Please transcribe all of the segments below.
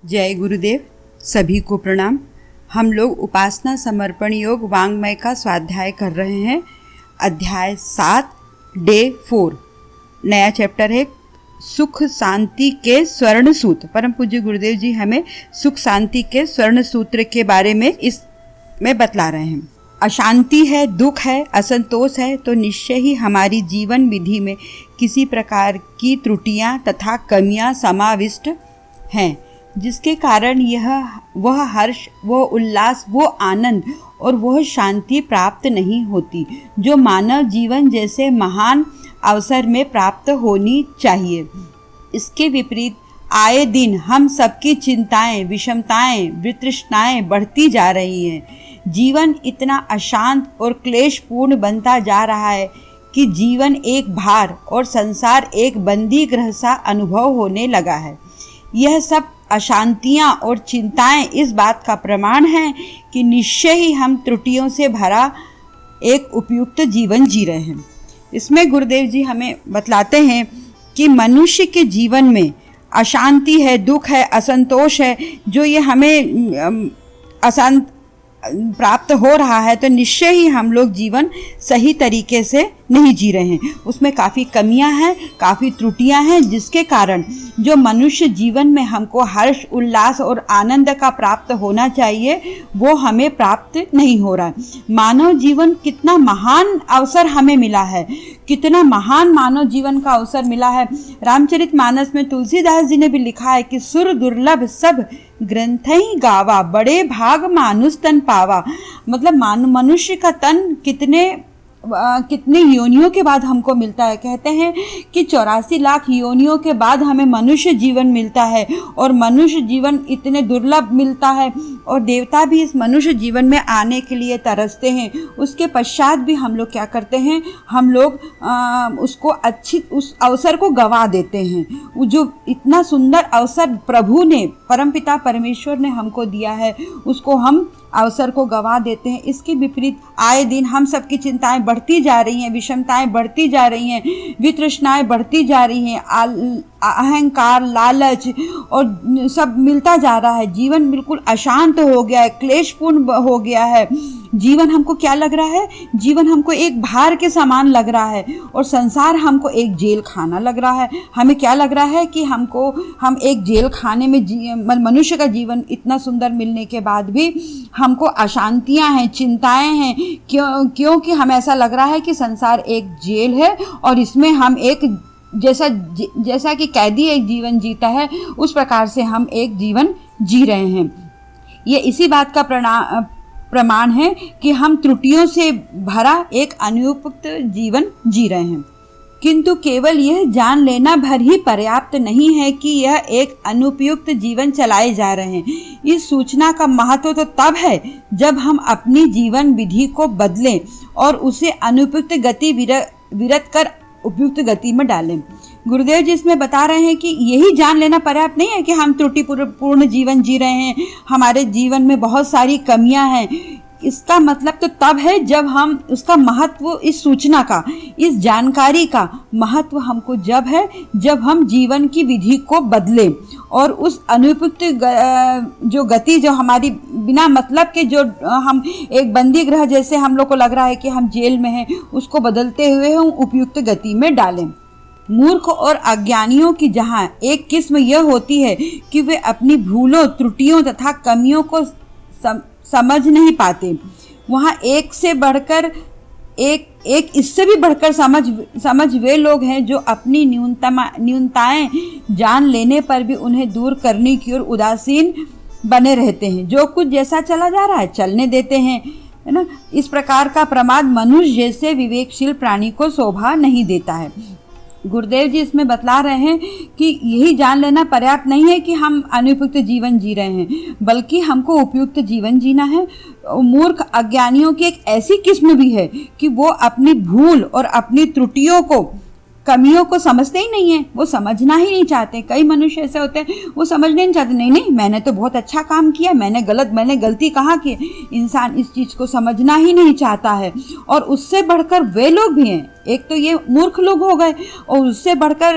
जय गुरुदेव। सभी को प्रणाम। हम लोग उपासना समर्पण योग वांग्मय का स्वाध्याय कर रहे हैं। अध्याय 7 डे 4 नया चैप्टर है सुख शांति के स्वर्ण सूत्र। परम पूज्य गुरुदेव जी हमें सुख शांति के स्वर्ण सूत्र के बारे में इसमें बतला रहे हैं। अशांति है, दुख है, असंतोष है तो निश्चय ही हमारी जीवन विधि में किसी प्रकार की त्रुटियां तथा कमियां समाविष्ट हैं, जिसके कारण वह हर्ष, वह उल्लास, वो आनंद और वह शांति प्राप्त नहीं होती जो मानव जीवन जैसे महान अवसर में प्राप्त होनी चाहिए। इसके विपरीत आए दिन हम सबकी चिंताएं, विषमताएं, वितृष्णाएं बढ़ती जा रही हैं। जीवन इतना अशांत और क्लेशपूर्ण बनता जा रहा है कि जीवन एक भार और संसार एक बंदी गृह सा अनुभव होने लगा है। यह सब अशांतियाँ और चिंताएं इस बात का प्रमाण हैं कि निश्चय ही हम त्रुटियों से भरा एक उपयुक्त जीवन जी रहे हैं। इसमें गुरुदेव जी हमें बतलाते हैं कि मनुष्य के जीवन में अशांति है, दुख है, असंतोष है, जो ये हमें अशांत प्राप्त हो रहा है तो निश्चय ही हम लोग जीवन सही तरीके से नहीं जी रहे हैं। उसमें काफ़ी कमियां हैं, काफ़ी त्रुटियां हैं, जिसके कारण जो मनुष्य जीवन में हमको हर्ष, उल्लास और आनंद का प्राप्त होना चाहिए वो हमें प्राप्त नहीं हो रहा है। मानव जीवन कितना महान अवसर हमें मिला है, कितना महान मानव जीवन का अवसर मिला है। रामचरितमानस में तुलसीदास जी ने भी लिखा है कि सुर दुर्लभ सब ग्रंथ ही गावा, बड़े भाग मानुष तन पावा। मतलब मनुष्य का तन कितने योनियों के बाद हमको मिलता है। कहते हैं कि 84 लाख योनियों के बाद हमें मनुष्य जीवन मिलता है और मनुष्य जीवन इतने दुर्लभ मिलता है और देवता भी इस मनुष्य जीवन में आने के लिए तरसते हैं। उसके पश्चात भी हम लोग क्या करते हैं, हम लोग उस अवसर को गंवा देते हैं। वो जो इतना सुंदर अवसर प्रभु ने, परमपिता परमेश्वर ने हमको दिया है, उसको हम अवसर को गंवा देते हैं। इसके विपरीत आए दिन हम सबकी चिंताएं बढ़ती जा रही हैं, विषमताएं बढ़ती जा रही हैं, वितृष्णाएं बढ़ती जा रही हैं, अहंकार, लालच और सब मिलता जा रहा है। जीवन बिल्कुल अशांत हो गया है, क्लेशपूर्ण हो गया है। जीवन हमको क्या लग रहा है, जीवन हमको एक भार के समान लग रहा है और संसार हमको एक जेल खाना लग रहा है। हमें क्या लग रहा है कि हम एक जेल खाने में मनुष्य का जीवन इतना सुंदर मिलने के बाद भी हमको अशांतियां हैं, चिंताएं हैं। क्योंकि हमें ऐसा लग रहा है कि संसार एक जेल है और इसमें हम एक जैसा कि कैदी एक जीवन जीता है उस प्रकार से हम एक जीवन जी रहे हैं। ये इसी बात का प्रमाण है कि हम त्रुटियों से भरा एक अनुपयुक्त जीवन जी रहे हैं। किंतु केवल यह जान लेना भर ही पर्याप्त नहीं है कि यह एक अनुपयुक्त जीवन चलाए जा रहे हैं। इस सूचना का महत्व तो तब है जब हम अपनी जीवन विधि को बदलें और उसे अनुपयुक्त गति विरत कर उपयुक्त गति में डालें। गुरुदेव जी इसमें बता रहे हैं कि यही जान लेना पर्याप्त नहीं है कि हम त्रुटिपूर्ण जीवन जी रहे हैं, हमारे जीवन में बहुत सारी कमियां हैं। इसका मतलब तो तब है जब हम उसका महत्व, इस सूचना का, इस जानकारी का महत्व हमको जब हम जीवन की विधि को बदलें और उस अनुपयुक्त जो गति, जो हमारी बिना मतलब के, जो हम एक बंदी गृह जैसे हम लोग को लग रहा है कि हम जेल में हैं, उसको बदलते हुए हम उपयुक्त गति में डालें। मूर्ख और अज्ञानियों की जहाँ एक किस्म यह होती है कि वे अपनी भूलों, त्रुटियों तथा कमियों को समझ नहीं पाते, वहाँ एक से बढ़कर एक इससे भी बढ़कर समझ वे लोग हैं जो अपनी न्यूनताएं जान लेने पर भी उन्हें दूर करने की ओर उदासीन बने रहते हैं। जो कुछ जैसा चला जा रहा है चलने देते हैं, है ना। इस प्रकार का प्रमाद मनुष्य जैसे विवेकशील प्राणी को शोभा नहीं देता है। गुरुदेव जी इसमें बतला रहे हैं कि यही जान लेना पर्याप्त नहीं है कि हम अनुपयुक्त जीवन जी रहे हैं, बल्कि हमको उपयुक्त जीवन जीना है। मूर्ख अज्ञानियों की एक ऐसी किस्म भी है कि वो अपनी भूल और अपनी त्रुटियों को, कमियों को समझते ही नहीं है, वो समझना ही नहीं चाहते। कई मनुष्य ऐसे होते हैं वो समझने नहीं चाहते, नहीं मैंने तो बहुत अच्छा काम किया, मैंने गलती कहाँ की। इंसान इस चीज़ को समझना ही नहीं चाहता है। और उससे बढ़कर वे लोग भी हैं, एक तो ये मूर्ख लोग हो गए और उससे बढ़कर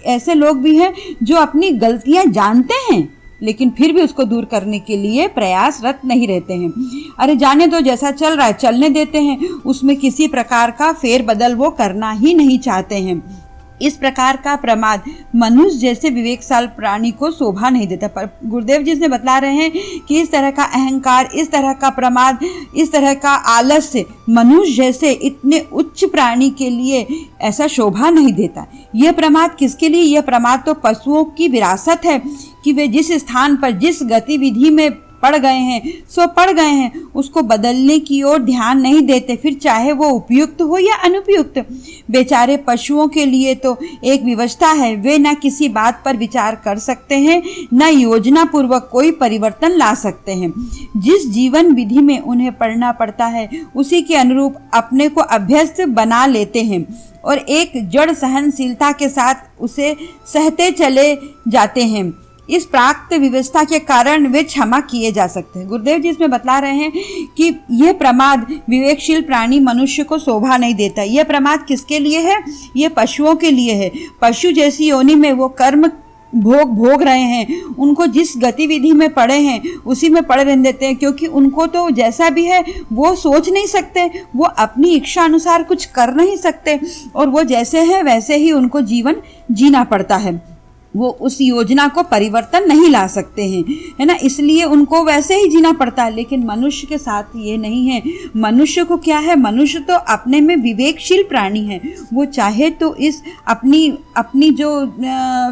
ऐसे लोग भी हैं जो अपनी गलतियाँ जानते हैं लेकिन फिर भी उसको दूर करने के लिए प्रयासरत नहीं रहते हैं। अरे जाने दो, जैसा चल रहा है चलने देते हैं, उसमें किसी प्रकार का फेरबदल वो करना ही नहीं चाहते हैं। इस प्रकार का प्रमाद मनुष्य जैसे विवेकशाल प्राणी को शोभा नहीं देता। पर गुरुदेव जी इसमें बतला रहे हैं कि इस तरह का अहंकार, इस तरह का प्रमाद, इस तरह का आलस्य मनुष्य जैसे इतने उच्च प्राणी के लिए ऐसा शोभा नहीं देता। यह प्रमाद किसके लिए? यह प्रमाद तो पशुओं की विरासत है कि वे जिस स्थान पर जिस गतिविधि में पड़ गए हैं सो पड़ गए हैं, उसको बदलने की ओर ध्यान नहीं देते, फिर चाहे वो उपयुक्त हो या अनुपयुक्त। बेचारे पशुओं के लिए तो एक विवशता है, वे न किसी बात पर विचार कर सकते हैं, न योजना पूर्वक कोई परिवर्तन ला सकते हैं। जिस जीवन विधि में उन्हें पढ़ना पड़ता है उसी के अनुरूप अपने को अभ्यस्त बना लेते हैं और एक जड़ सहनशीलता के साथ उसे सहते चले जाते हैं। इस प्राप्त व्यवस्था के कारण वे क्षमा किए जा सकते हैं। गुरुदेव जी इसमें बतला रहे हैं कि यह प्रमाद विवेकशील प्राणी मनुष्य को शोभा नहीं देता। यह प्रमाद किसके लिए है? यह पशुओं के लिए है। पशु जैसी योनि में वो कर्म भोग रहे हैं, उनको जिस गतिविधि में पड़े हैं उसी में पड़े रहने देते हैं, क्योंकि उनको तो जैसा भी है वो सोच नहीं सकते, वो अपनी इच्छा अनुसार कुछ कर नहीं सकते, और वो जैसे है वैसे ही उनको जीवन जीना पड़ता है। वो उस योजना को परिवर्तन नहीं ला सकते हैं, है ना, इसलिए उनको वैसे ही जीना पड़ता है। लेकिन मनुष्य के साथ ये नहीं है। मनुष्य को क्या है? मनुष्य तो अपने में विवेकशील प्राणी है। वो चाहे तो इस अपनी जो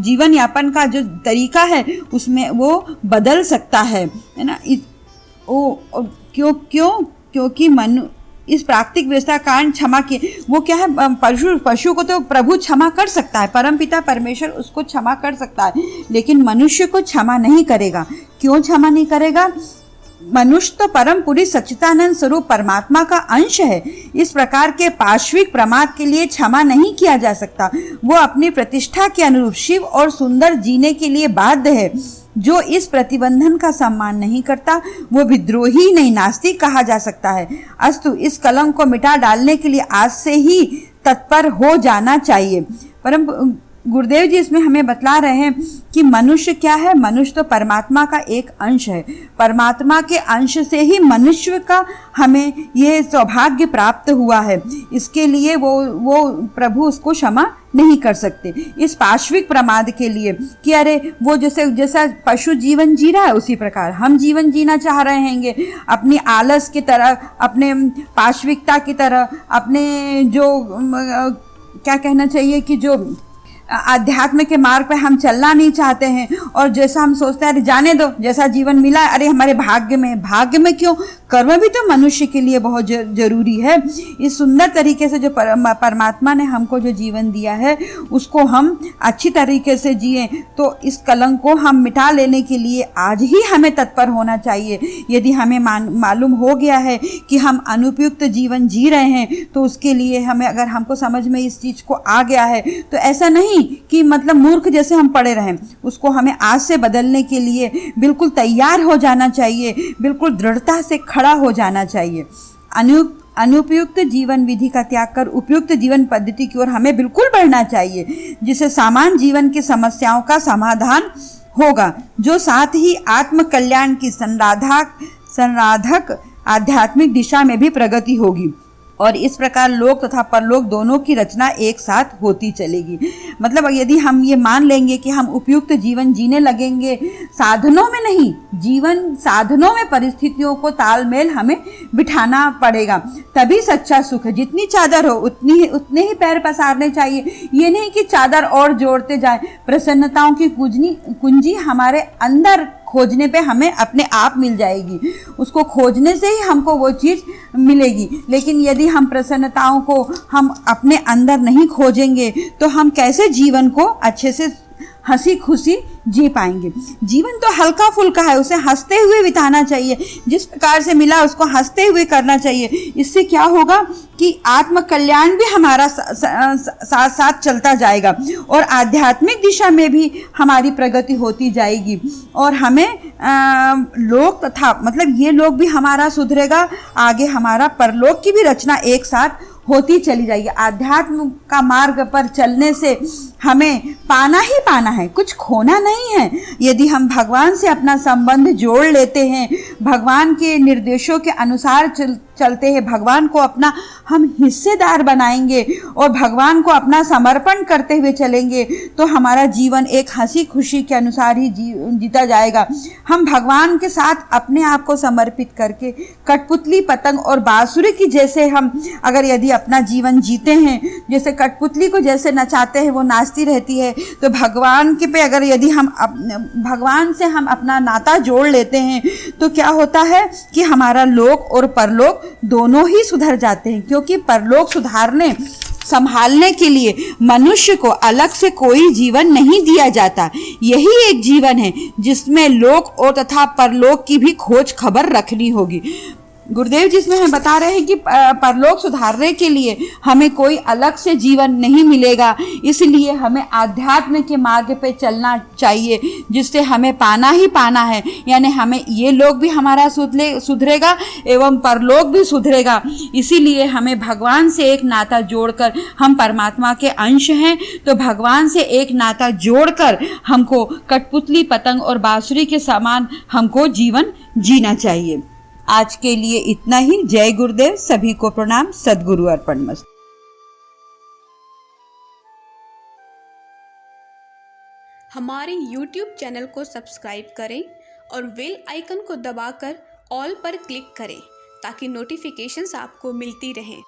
जीवन यापन का जो तरीका है उसमें वो बदल सकता है ना। क्योंकि इस प्राकृतिक व्यवस्था कारण क्षमा के वो क्या है? पशु को तो प्रभु क्षमा कर सकता है, परमपिता परमेश्वर उसको क्षमा कर सकता है, लेकिन मनुष्य को क्षमा नहीं करेगा। क्यों क्षमा नहीं करेगा? मनुष्य तो परम पुरुष सच्चिदानंद स्वरूप परमात्मा का अंश है। इस प्रकार के पाश्विक प्रमाद के लिए क्षमा नहीं किया जा सकता। वो अपनी प्रतिष्ठा के अनुरूप शिव और सुंदर जीने के लिए बाध्य है। जो इस प्रतिबंधन का सम्मान नहीं करता वो विद्रोही नहीं, नास्तिक कहा जा सकता है। अस्तु, इस कलंक को मिटा डालने के लिए आज से ही तत्पर हो जाना चाहिए। परम गुरुदेव जी इसमें हमें बतला रहे हैं कि मनुष्य क्या है? मनुष्य तो परमात्मा का एक अंश है। परमात्मा के अंश से ही मनुष्य का हमें ये सौभाग्य प्राप्त हुआ है। इसके लिए वो प्रभु उसको क्षमा नहीं कर सकते। इस पाश्विक प्रमाद के लिए कि अरे वो जैसा पशु जीवन जी रहा है उसी प्रकार हम जीवन जीना चाह रहे हैंगे, अपनी आलस की तरह, अपने पाश्विकता की तरह, अपने जो क्या कहना चाहिए कि जो आध्यात्म के मार्ग पे हम चलना नहीं चाहते हैं, और जैसा हम सोचते हैं अरे जाने दो, जैसा जीवन मिला अरे हमारे भाग्य में। भाग्य में क्यों? कर्म भी तो मनुष्य के लिए बहुत जरूरी है। इस सुंदर तरीके से जो परमात्मा ने हमको जो जीवन दिया है उसको हम अच्छी तरीके से जिए, तो इस कलंक को हम मिटा लेने के लिए आज ही हमें तत्पर होना चाहिए। यदि हमें मालूम हो गया है कि हम अनुपयुक्त जीवन जी रहे हैं तो उसके लिए हमें, अगर हमको समझ में इस चीज़ को आ गया है तो ऐसा नहीं कि मतलब मूर्ख जैसे हम पड़े रहें, उसको हमें आज से बदलने के लिए बिल्कुल तैयार हो जाना चाहिए, बिल्कुल दृढ़ता से खड़ा हो जाना चाहिए। अनुपयुक्त जीवन विधि का त्याग कर उपयुक्त जीवन पद्धति की ओर हमें बिल्कुल बढ़ना चाहिए, जिससे सामान्य जीवन की समस्याओं का समाधान होगा, जो साथ ही आत्म कल्याण की संराधक आध्यात्मिक दिशा में भी प्रगति होगी, और इस प्रकार लोक तथा परलोक दोनों की रचना एक साथ होती चलेगी। मतलब यदि हम ये मान लेंगे कि हम उपयुक्त जीवन जीने लगेंगे, साधनों में नहीं, जीवन साधनों में परिस्थितियों को तालमेल हमें बिठाना पड़ेगा, तभी सच्चा सुख है। जितनी चादर हो उतने ही पैर पसारने चाहिए। ये नहीं कि चादर और जोड़ते जाए। प्रसन्नताओं की कुंजी हमारे अंदर खोजने पे हमें अपने आप मिल जाएगी, उसको खोजने से ही हमको वो चीज़ मिलेगी। लेकिन यदि हम प्रसन्नताओं को हम अपने अंदर नहीं खोजेंगे तो हम कैसे जीवन को अच्छे से हंसी खुशी जी पाएंगे। जीवन तो हल्का फुल्का है, उसे हंसते हुए बिताना चाहिए, जिस प्रकार से मिला उसको हंसते हुए करना चाहिए। इससे क्या होगा कि आत्म कल्याण भी हमारा साथ साथ चलता जाएगा और आध्यात्मिक दिशा में भी हमारी प्रगति होती जाएगी, और हमें लोक तथा मतलब ये लोग भी हमारा सुधरेगा, आगे हमारा परलोक की भी रचना एक साथ होती चली जाएगी। आध्यात्म का मार्ग पर चलने से हमें पाना ही पाना है, कुछ खोना नहीं है। यदि हम भगवान से अपना संबंध जोड़ लेते हैं, भगवान के निर्देशों के अनुसार चलते हैं, भगवान को अपना हम हिस्सेदार बनाएंगे और भगवान को अपना समर्पण करते हुए चलेंगे, तो हमारा जीवन एक हंसी खुशी के अनुसार ही जीता जाएगा। हम भगवान के साथ अपने आप को समर्पित करके कठपुतली, पतंग और बांसुरी की जैसे हम अगर यदि अपना जीवन जीते हैं, जैसे कठपुतली को जैसे नचाते हैं वो नाचती रहती है, तो भगवान के पे अगर यदि हम भगवान से हम अपना नाता जोड़ लेते हैं तो क्या होता है कि हमारा लोक और परलोक दोनों ही सुधर जाते हैं। क्योंकि परलोक सुधारने संभालने के लिए मनुष्य को अलग से कोई जीवन नहीं दिया जाता। यही एक जीवन है जिसमें लोक और तथा परलोक की भी खोज खबर रखनी होगी। गुरुदेव जी इसमें हमें बता रहे हैं कि परलोक सुधारने के लिए हमें कोई अलग से जीवन नहीं मिलेगा, इसलिए हमें आध्यात्म के मार्ग पे चलना चाहिए, जिससे हमें पाना ही पाना है। यानी हमें ये लोग भी हमारा सुधरेगा एवं परलोक भी सुधरेगा। इसीलिए हमें भगवान से एक नाता जोड़कर, हम परमात्मा के अंश हैं, तो भगवान से एक नाता जोड़कर हमको कठपुतली, पतंग और बांसुरी के समान हमको जीवन जीना चाहिए। आज के लिए इतना ही। जय गुरुदेव, सभी को प्रणाम। सद्गुरु अर्पणमस्तु। हमारे YouTube चैनल को सब्सक्राइब करें और बेल आइकन को दबाकर ऑल पर क्लिक करें ताकि नोटिफिकेशंस आपको मिलती रहें।